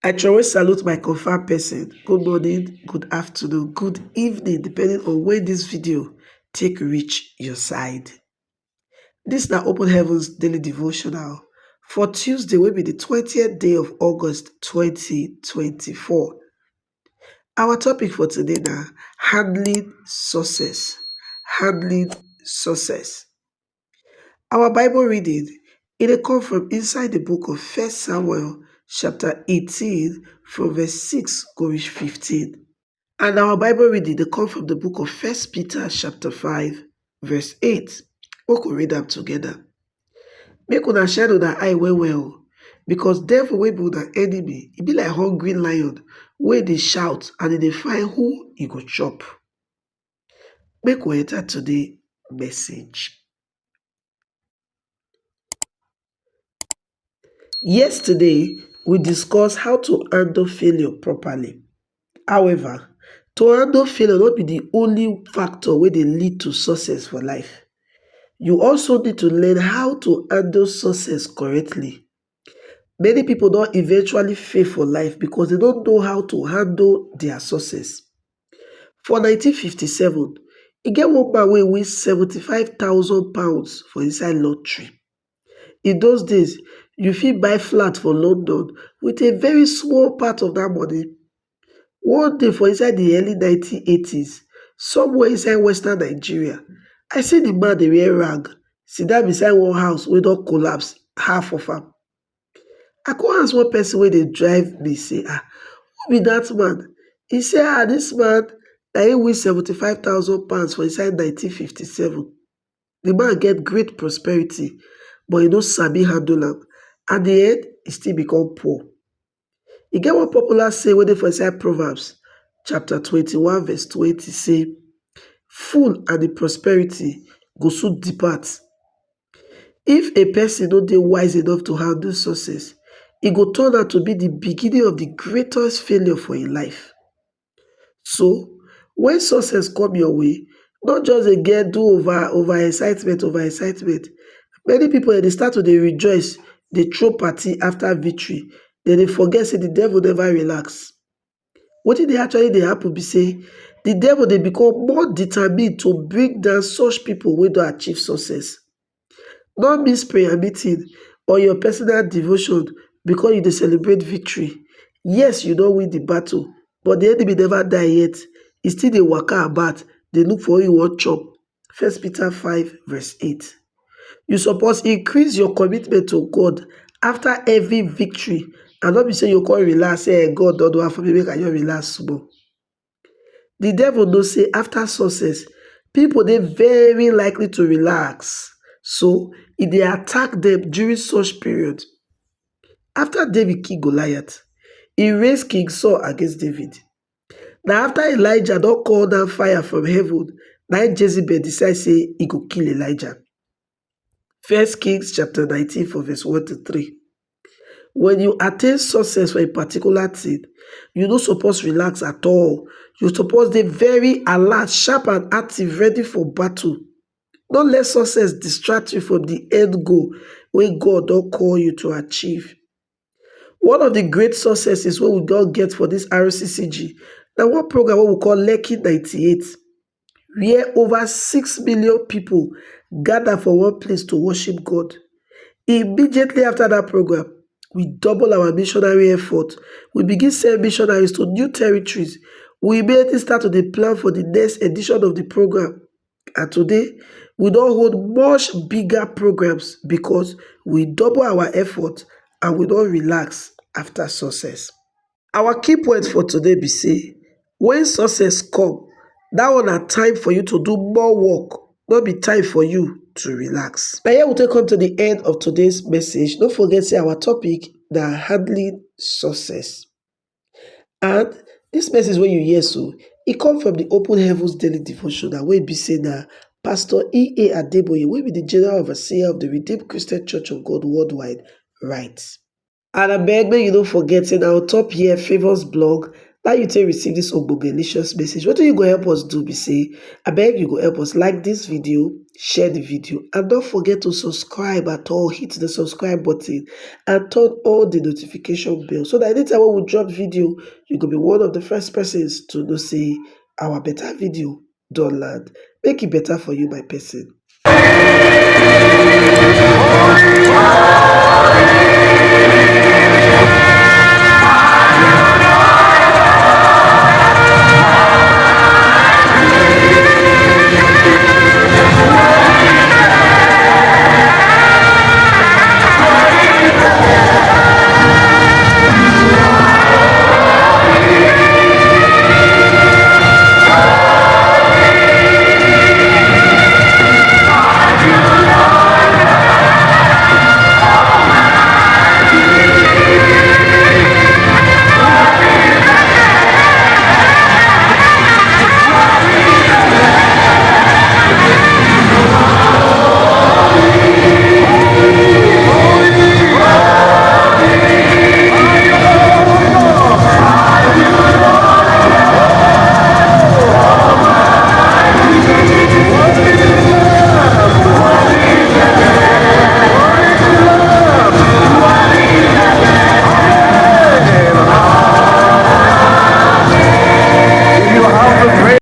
I always salute my confirmed person. Good morning, good afternoon, good evening, depending on when this video take reach your side. This na Open Heavens Daily Devotional for Tuesday, will be the 20th day of August 2024. Our topic for today na handling success. Handling success. Our Bible reading, it dey come from inside the book of 1 Samuel chapter 18 from verse 6 go reach 15. And our Bible reading dey come from the book of 1 Peter chapter 5 verse 8. We could read them together. Make una shine una eye well, because devil wey be una enemy, e be like hungry lion wey dey shout and e dey find who e go chop. Make we enter today message. Yesterday, we discussed how to handle failure properly. However, to handle failure not be the only factor wey dey lead to success for life. You also need to learn how to handle success correctly. Many people don eventually fail for life because they don't know how to handle their success. For 1957, e get one man wey win £75,000 for inside lottery. In those days, you fit buy flat for London with a very small part of that money. One day for inside the early 1980s, somewhere inside western Nigeria, I see the man dey wear rag, sit down beside one house wey don collapse, half of am. I come ask one person wey dey drive me say, who be that man? He say, this man na him win £75,000 for inside 1957. The man get great prosperity, but he no sabi handle am. At the end, he still become poor. E get one popular saying wey dey for inside Proverbs chapter 21 verse 20 say, fool and the prosperity go soon depart. If a person no dey wise enough to handle success, e go turn out to be the beginning of the greatest failure for im life. So, when success come your way, not just dey get do over excitement. Many people dey start to dey rejoice, dey throw party after victory. Dem dey forget say the devil never relax. Wetin dey actually dey happen be say the devil dey become more determined to bring down such people wey don achieve success. No miss prayer meeting or your personal devotion because you dey celebrate victory. Yes, you don win the battle, but the enemy never die yet. E still dey waka about, dey look for who e wan chop. 1 Peter 5 verse 8. You suppose increase your commitment to God after every victory, and not be say you come relax, say God don do am for me, make I just relax small. The devil know say after success, people dey very likely to relax. So, e dey attack them during such period. After David kill Goliath, he raised King Saul against David. Na after Elijah don call down fire from heaven, na Jezebel decide say he go kill Elijah. 1 Kings chapter 19 from verse 1 to 3. When you attain success for a particular thing, you no suppose relax at all. You suppose dey very alert, sharp and active, ready for battle. Don't let success distract you from the end goal wey God don call you to achieve. One of the great successes wey we don get for this RCCG na one program wey we call Lekki 98, where over 6 million people gather for one place to worship God. Immediately after that program, we double our missionary effort. We begin send missionaries to new territories. We immediately start to dey plan for the next edition of the program. And today, we don hold much bigger programs because we double our effort and we don relax after success. Our key point for today be say, when success come, that one na time for you to do more work, not be time for you to relax. Na here we take come to the end of today's message. Don't forget say our topic na handling success. And this message wey you hear so, e come from the Open Heavens Daily Devotional wey be say na Pastor E.A. Adeboye, wey be the General Overseer of the Redeemed Christian Church of God Worldwide, writes. And abeg make you no forget say na on top here Favours blog How you take receive dis ogbongelicious message? Wetin you go help us do be say, abeg you go help us like dis video, share the video, and don't forget to subscribe at all. Hit the subscribe button and turn on the notification bell so that anytime when we drop video, you go be one of the first persons to know say our better video don land. Make it better for you, my person.